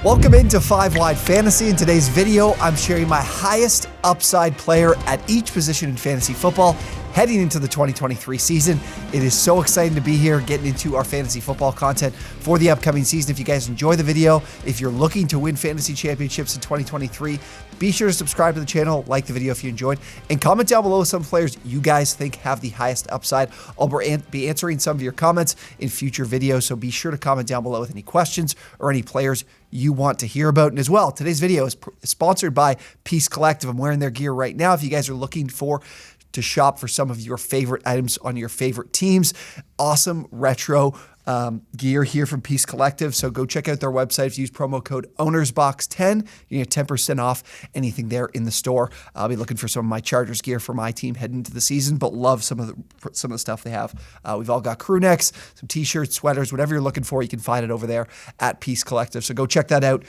Welcome into 5 Wide Fantasy. In today's video, I'm sharing my highest upside player at each position in fantasy football heading into the 2023 season. It is so exciting to be here getting into our fantasy football content for the upcoming season. If you guys enjoy the video, if you're looking to win fantasy championships in 2023, be sure to subscribe to the channel, like the video if you enjoyed, and comment down below some players you guys think have the highest upside. I'll be answering some of your comments in future videos, so be sure to comment down below with any questions or any players you want to hear about. And as well, today's video is sponsored by Peace Collective. I'm wearing their gear right now. If you guys are looking to shop for some of your favorite items on your favorite teams, awesome retro gear here from Peace Collective. So go check out their website. If you use promo code OwnersBox10, you get 10% off anything there in the store. I'll be looking for some of my Chargers gear for my team heading into the season, but love some of the stuff they have. We've all got crew necks, some t-shirts, sweaters, whatever you're looking for, you can find it over there at Peace Collective. So go check that out.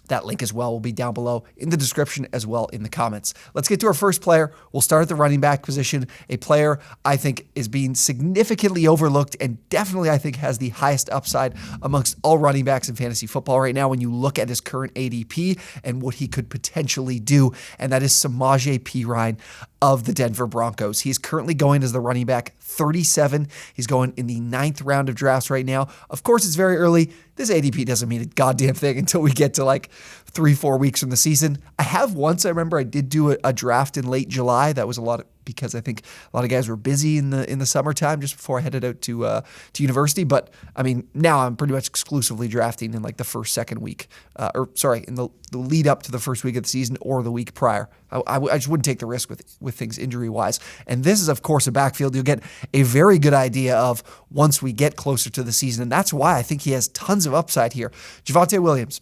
That link as well will be down below in the description as well in the comments. Let's get to our first player. We'll start at the running back position, a player I think is being significantly overlooked and definitely I think has the highest upside amongst all running backs in fantasy football right now when you look at his current ADP and what he could potentially do, and that is Samaje Perine of the Denver Broncos. He's currently going as the running back 37. He's going in the 9th round of drafts right now. Of course, it's very early. This ADP doesn't mean a goddamn thing until we get to like 3-4 weeks from the season. I remember I did do a draft in late July. That was because I think a lot of guys were busy in the summertime just before I headed out to university. But I mean, now I'm pretty much exclusively drafting in like the second week, in the lead up to the first week of the season or the week prior. I just wouldn't take the risk with things injury wise. And this is of course a backfield you'll get a very good idea of once we get closer to the season. And that's why I think he has tons of upside here. Javonte Williams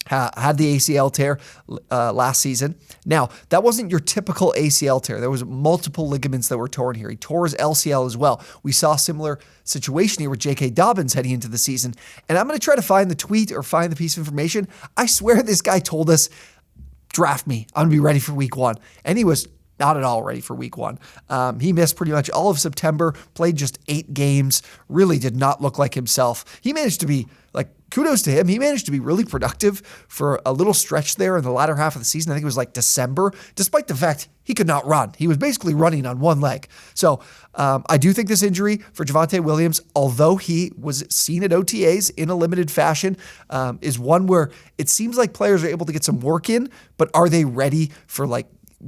had the ACL tear last season. Now, that wasn't your typical ACL tear. There was multiple ligaments that were torn here. He tore his LCL as well. We saw a similar situation here with J.K. Dobbins heading into the season. And I'm going to try to find the tweet or find the piece of information. I swear this guy told us, draft me. I'm going to be ready for week 1. And he was not at all ready for week 1. He missed pretty much all of September, played just 8 games, really did not look like himself. He managed to be, kudos to him. He managed to be really productive for a little stretch there in the latter half of the season. I think it was like December, despite the fact he could not run. He was basically running on one leg. So I do think this injury for Javonte Williams, although he was seen at OTAs in a limited fashion, is one where it seems like players are able to get some work in, but are they ready for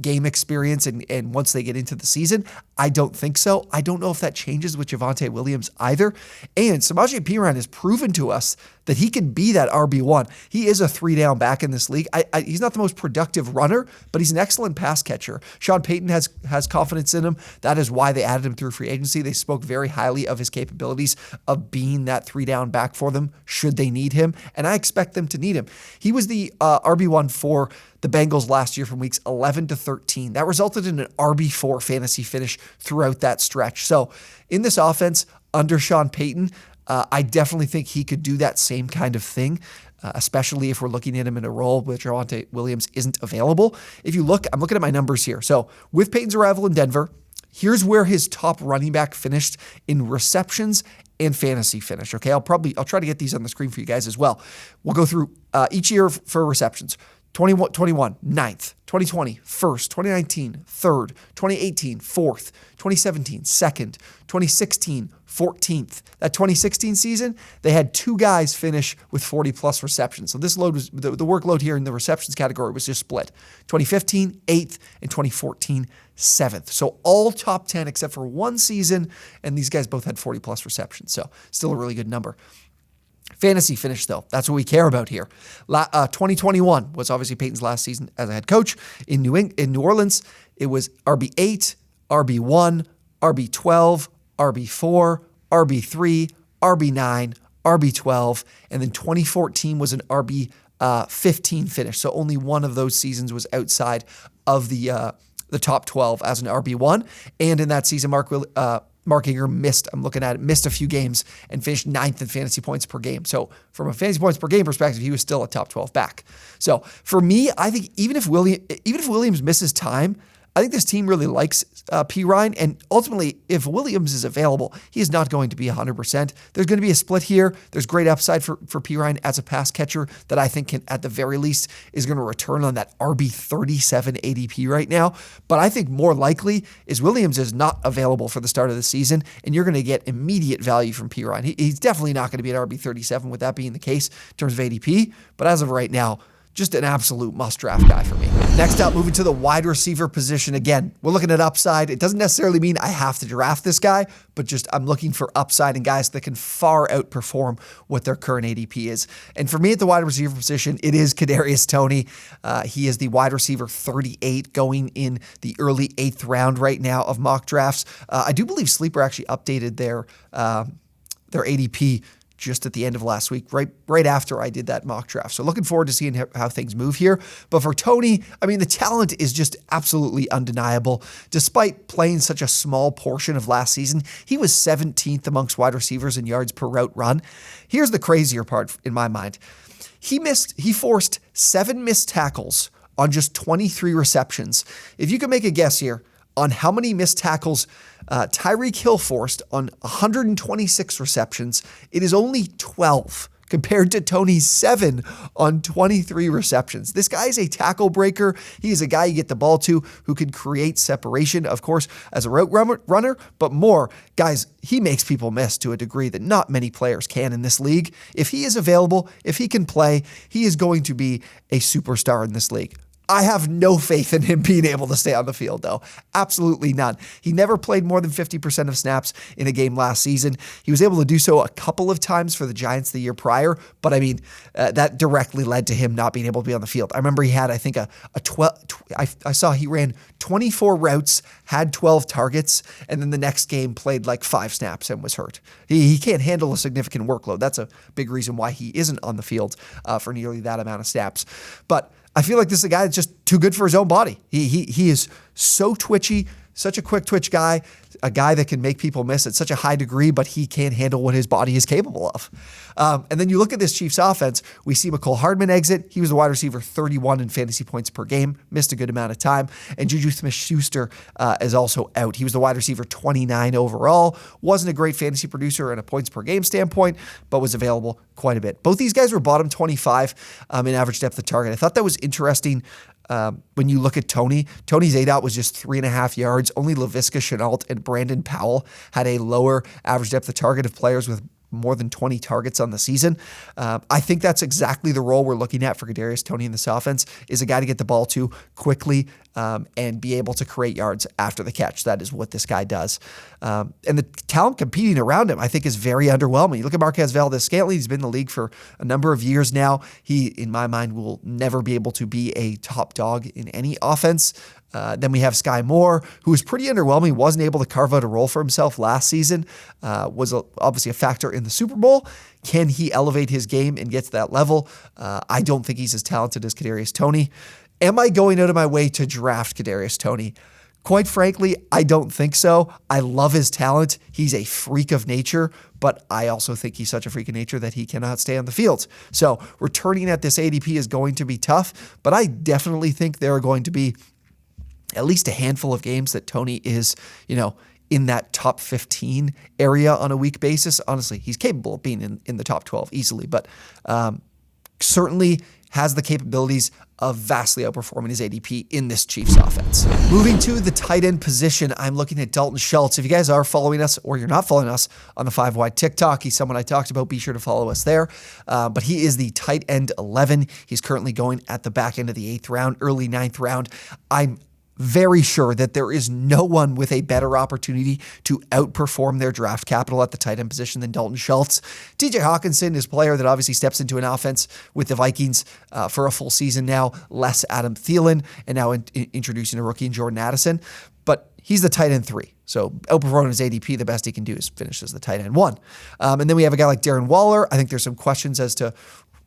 game experience and once they get into the season? I don't think so. I don't know if that changes with Javonte Williams either. And Samaje Perine has proven to us that he can be that RB1. He is a 3-down back in this league. He's not the most productive runner, but he's an excellent pass catcher. Sean Payton has confidence in him. That is why they added him through free agency. They spoke very highly of his capabilities of being that 3-down back for them should they need him, and I expect them to need him. He was the RB1 for the Bengals last year from weeks 11 to 13. That resulted in an RB4 fantasy finish throughout that stretch. So in this offense under Sean Payton, I definitely think he could do that same kind of thing, especially if we're looking at him in a role where Javonte Williams isn't available. If you look, I'm looking at my numbers here. So with Payton's arrival in Denver, here's where his top running back finished in receptions and fantasy finish. Okay, I'll try to get these on the screen for you guys as well. We'll go through each year for receptions. 2021, 9th, 2020, 1st, 2019, 3rd, 2018, 4th, 2017, 2nd, 2016, 14th. That 2016 season, they had 2 guys finish with 40-plus receptions. So this load was the workload here in the receptions category was just split. 2015, 8th, and 2014, 7th. So all top 10 except for one season, and these guys both had 40-plus receptions. So still a really good number. Fantasy finish, though. That's what we care about here. 2021 was obviously Peyton's last season as a head coach in New Orleans. It was RB8, RB1, RB12, RB4, RB3, RB9, RB12, and then 2014 was an RB15 finish. So only one of those seasons was outside of the top 12 as an RB1. And in that season, Mark Ingram missed a few games and finished 9th in fantasy points per game. So from a fantasy points per game perspective, he was still a top 12 back. So for me, I think even if Williams misses time, I think this team really likes P. Ryan, and ultimately, if Williams is available, he is not going to be 100%. There's going to be a split here. There's great upside for P. Ryan as a pass catcher that I think can, at the very least, is going to return on that RB 37 ADP right now. But I think more likely is Williams is not available for the start of the season, and you're going to get immediate value from P. Ryan. He's definitely not going to be at RB 37 with that being the case in terms of ADP, but as of right now, just an absolute must-draft guy for me. Next up, moving to the wide receiver position. Again, we're looking at upside. It doesn't necessarily mean I have to draft this guy, but just I'm looking for upside and guys that can far outperform what their current ADP is. And for me at the wide receiver position, it is Kadarius Toney. He is the wide receiver 38 going in the early 8th round right now of mock drafts. I do believe Sleeper actually updated their ADP just at the end of last week, right after I did that mock draft. So looking forward to seeing how things move here. But for Toney, I mean, the talent is just absolutely undeniable. Despite playing such a small portion of last season, he was 17th amongst wide receivers in yards per route run. Here's the crazier part in my mind. He forced 7 missed tackles on just 23 receptions. If you could make a guess here on how many missed tackles Tyreek Hill forced on 126 receptions, it is only 12 compared to Toney's 7 on 23 receptions. This guy is a tackle breaker. He is a guy you get the ball to who can create separation, of course, as a route runner, but more, guys, he makes people miss to a degree that not many players can in this league. If he is available, if he can play, he is going to be a superstar in this league. I have no faith in him being able to stay on the field, though. Absolutely none. He never played more than 50% of snaps in a game last season. He was able to do so a couple of times for the Giants the year prior, but I mean, that directly led to him not being able to be on the field. I remember he had, I think, I saw he ran 24 routes, had 12 targets, and then the next game played like 5 snaps and was hurt. He can't handle a significant workload. That's a big reason why he isn't on the field for nearly that amount of snaps. But I feel like this is a guy that's just too good for his own body. He is so twitchy, such a quick twitch guy, a guy that can make people miss at such a high degree, but he can't handle what his body is capable of. And then you look at this Chiefs offense, we see McCole Hardman exit. He was the wide receiver 31 in fantasy points per game, missed a good amount of time. And Juju Smith-Schuster is also out. He was the wide receiver 29 overall, wasn't a great fantasy producer in a points per game standpoint, but was available quite a bit. Both these guys were bottom 25 in average depth of target. I thought that was interesting. When you look at Toney's ADOT was just 3.5 yards. Only Laviska Shenault and Brandon Powell had a lower average depth of target of players with more than 20 targets on the season. I think that's exactly the role we're looking at for Kadarius Toney in this offense, is a guy to get the ball to quickly and be able to create yards after the catch. That is what this guy does. And the talent competing around him, I think, is very underwhelming. You look at Marquez Valdes-Scantling. He's been in the league for a number of years now. He, in my mind, will never be able to be a top dog in any offense. Then we have Sky Moore, who was pretty underwhelming, wasn't able to carve out a role for himself last season, was obviously a factor in the Super Bowl. Can he elevate his game and get to that level? I don't think he's as talented as Kadarius Toney. Am I going out of my way to draft Kadarius Toney? Quite frankly, I don't think so. I love his talent. He's a freak of nature, but I also think he's such a freak of nature that he cannot stay on the field. So returning at this ADP is going to be tough, but I definitely think there are going to be at least a handful of games that Toney is, in that top 15 area on a week basis. Honestly, he's capable of being in the top 12 easily, but certainly has the capabilities of vastly outperforming his ADP in this Chiefs offense. Moving to the tight end position, I'm looking at Dalton Schultz. If you guys are following us or you're not following us on the 5-Wide TikTok, he's someone I talked about. Be sure to follow us there. But he is the tight end 11. He's currently going at the back end of the 8th round, early 9th round. I'm very sure that there is no one with a better opportunity to outperform their draft capital at the tight end position than Dalton Schultz. TJ Hawkinson is a player that obviously steps into an offense with the Vikings for a full season now, less Adam Thielen, and now introducing a rookie in Jordan Addison. But he's the tight end 3. So outperforming his ADP, the best he can do is finish as the tight end 1. And then we have a guy like Darren Waller. I think there's some questions as to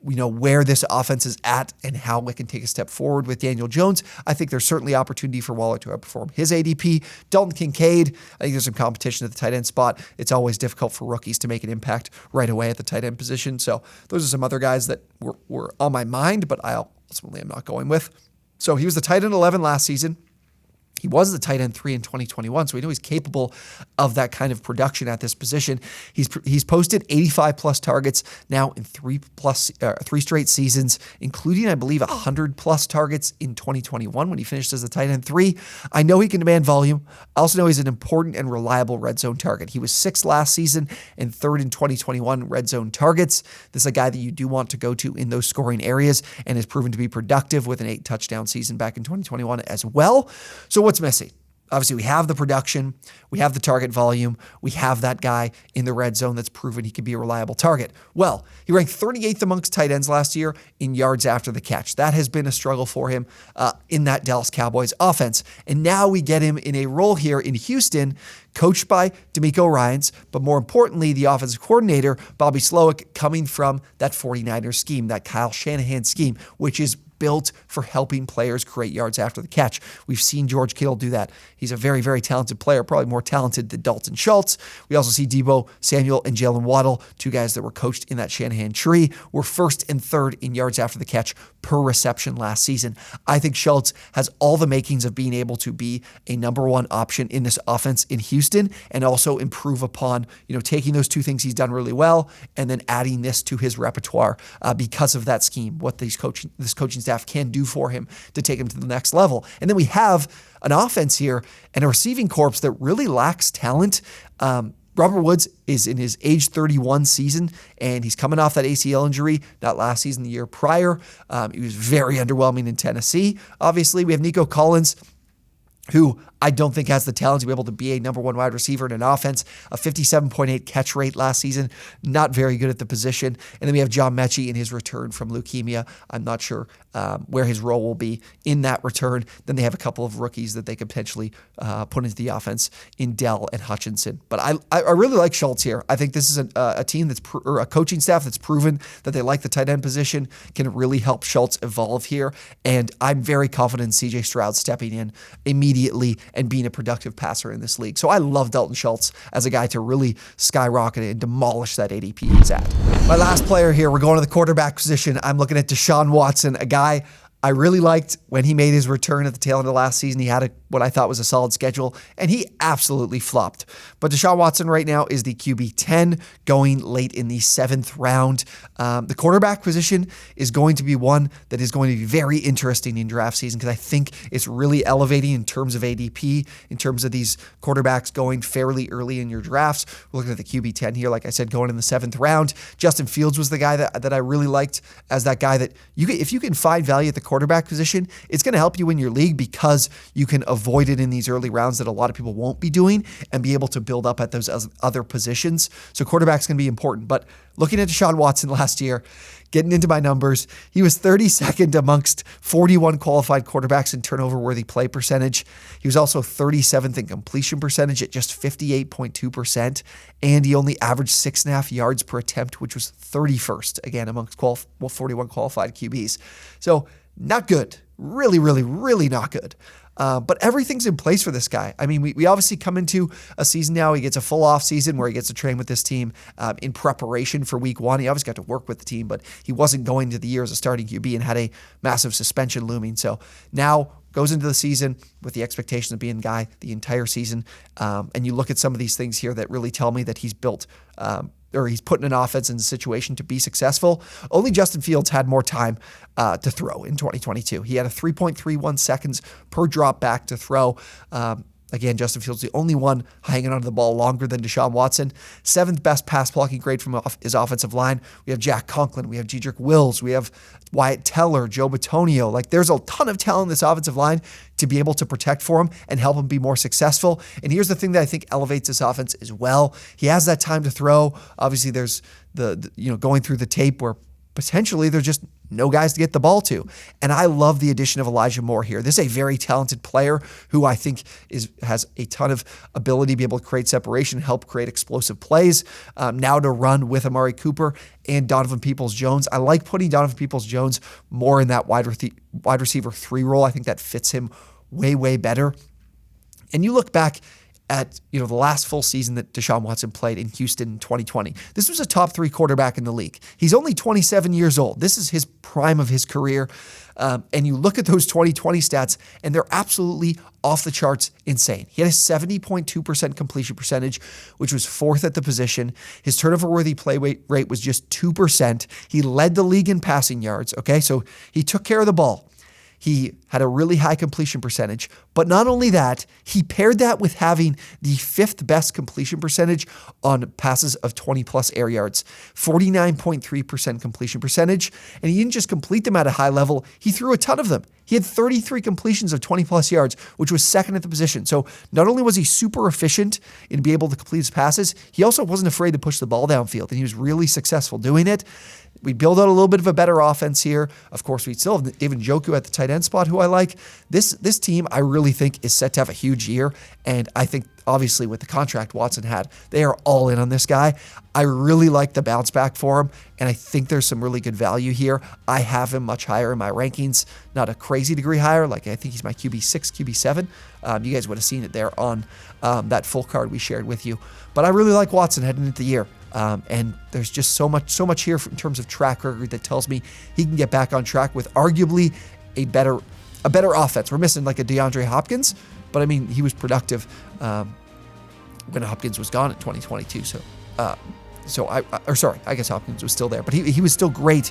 where this offense is at and how it can take a step forward with Daniel Jones. I think there's certainly opportunity for Waller to outperform his ADP. Dalton Kincaid, I think there's some competition at the tight end spot. It's always difficult for rookies to make an impact right away at the tight end position. So those are some other guys that were on my mind, but I ultimately am not going with. So he was the tight end 11 last season. He was the tight end 3 in 2021, so we know he's capable of that kind of production at this position. He's posted 85 plus targets now in three straight seasons, including, I believe, 100 plus targets in 2021 when he finished as the tight end 3. I know he can demand volume. I also know he's an important and reliable red zone target. He was 6th last season and 3rd in 2021 red zone targets. This is a guy that you do want to go to in those scoring areas and has proven to be productive with an 8 touchdown season back in 2021 as well. So what's missing? Obviously, we have the production, we have the target volume, we have that guy in the red zone that's proven he can be a reliable target. Well, he ranked 38th amongst tight ends last year in yards after the catch. That has been a struggle for him in that Dallas Cowboys offense. And now we get him in a role here in Houston, coached by D'Amico Ryans, but more importantly, the offensive coordinator, Bobby Slowick, coming from that 49ers scheme, that Kyle Shanahan scheme, which is built for helping players create yards after the catch. We've seen George Kittle do that. He's a very, very talented player, probably more talented than Dalton Schultz. We also see Deebo Samuel and Jalen Waddle, 2 guys that were coached in that Shanahan tree, were 1st and 3rd in yards after the catch per reception last season. I think Schultz has all the makings of being able to be a number 1 option in this offense in Houston and also improve upon, taking those 2 things he's done really well and then adding this to his repertoire because of that scheme, what this coaching staff can do for him to take him to the next level. And then we have an offense here and a receiving corps that really lacks talent. Robert Woods is in his age 31 season, and he's coming off that ACL injury, not last season, the year prior. He was very underwhelming in Tennessee. Obviously, we have Nico Collins, who I don't think has the talent to be able to be a number 1 wide receiver in an offense. A 57.8 catch rate last season, not very good at the position. And then we have John Mechie in his return from leukemia. I'm not sure where his role will be in that return. Then they have a couple of rookies that they could potentially put into the offense in Dell and Hutchinson. But I really like Schultz here. I think this is a team or a coaching staff that's proven that they like the tight end position, can really help Schultz evolve here. And I'm very confident in CJ Stroud stepping in immediately and being a productive passer in this league. So I love Dalton Schultz as a guy to really skyrocket and demolish that ADP he's at. My last player here, we're going to the quarterback position. I'm looking at Deshaun Watson, a guy I really liked when he made his return at the tail end of last season. He had what I thought was a solid schedule, and he absolutely flopped. But Deshaun Watson right now is the QB 10 going late in the 7th round. The quarterback position is going to be one that is going to be very interesting in draft season because I think it's really elevating in terms of ADP, in terms of these quarterbacks going fairly early in your drafts. We're looking at the QB 10 here, like I said, going in the 7th round. Justin Fields was the guy that I really liked as that guy that if you can find value at the quarterback position, it's going to help you win your league because you can avoid it in these early rounds that a lot of people won't be doing and be able to build up at those other positions. So quarterback's going to be important. But looking at Deshaun Watson last year, getting into my numbers, he was 32nd amongst 41 qualified quarterbacks in turnover-worthy play percentage. He was also 37th in completion percentage at just 58.2%, and he only averaged 6.5 yards per attempt, which was 31st, again, amongst 41 qualified QBs. So not good. Really, really, really not good. But everything's in place for this guy. I mean, we obviously come into a season now. He gets a full off season where he gets to train with this team in preparation for week 1. He obviously got to work with the team, but he wasn't going to the year as a starting QB and had a massive suspension looming. So now goes into the season with the expectation of being a guy the entire season. And you look at some of these things here that really tell me that he's built or he's putting an offense in a situation to be successful. Only Justin Fields had more time to throw in 2022. He had a 3.31 seconds per drop back to throw. Again, Justin Fields the only one hanging onto the ball longer than Deshaun Watson. 7th best pass blocking grade from his offensive line. We have Jack Conklin. We have Jedrick Wills. We have Wyatt Teller, Joe Bitonio. Like, there's a ton of talent in this offensive line to be able to protect for him and help him be more successful. And here's the thing that I think elevates this offense as well. He has that time to throw. Obviously, there's the going through the tape where potentially there's just no guys to get the ball to. And I love the addition of Elijah Moore here. This is a very talented player who I think has a ton of ability to be able to create separation, help create explosive plays. Now to run with Amari Cooper and Donovan Peoples-Jones. I like putting Donovan Peoples-Jones more in that wide receiver 3 role. I think that fits him way, way better. And you look back at, the last full season that Deshaun Watson played in Houston in 2020. This was a top 3 quarterback in the league. He's only 27 years old. This is his prime of his career. And you look at those 2020 stats, and they're absolutely off the charts insane. He had a 70.2% completion percentage, which was 4th at the position. His turnover-worthy play rate was just 2%. He led the league in passing yards, okay? So he took care of the ball. He had a really high completion percentage, but not only that, he paired that with having the 5th best completion percentage on passes of 20-plus air yards, 49.3% completion percentage, and he didn't just complete them at a high level, he threw a ton of them. He had 33 completions of 20-plus yards, which was 2nd at the position. So not only was he super efficient in being able to complete his passes, he also wasn't afraid to push the ball downfield, and he was really successful doing it. We build out a little bit of a better offense here. Of course, we still have David Njoku at the tight end spot, who I like. This team, I really think, is set to have a huge year. And I think, obviously, with the contract Watson had, they are all in on this guy. I really like the bounce back for him, and I think there's some really good value here. I have him much higher in my rankings, not a crazy degree higher. Like, I think he's my QB6, QB7. You guys would have seen it there on that full card we shared with you. But I really like Watson heading into the year. And there's just so much here in terms of track record that tells me he can get back on track with arguably a better offense. We're missing like a DeAndre Hopkins, but I mean, he was productive when Hopkins was gone in 2022. I guess Hopkins was still there, but he was still great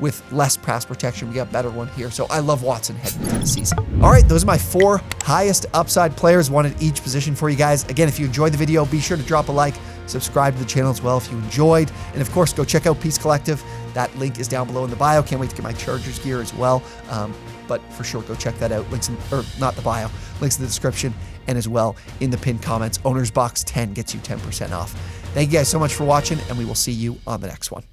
with less pass protection. We got a better one here. So I love Watson heading into the season. All right, those are my 4 highest upside players, one at each position for you guys. Again, if you enjoyed the video, be sure to drop a like, subscribe to the channel as well if you enjoyed. And of course, go check out Peace Collective. That link is down below in the bio. Can't wait to get my Chargers gear as well. But for sure, go check that out. Links not the bio, links in the description, and as well in the pinned comments. OwnersBox 10 gets you 10% off. Thank you guys so much for watching, and we will see you on the next one.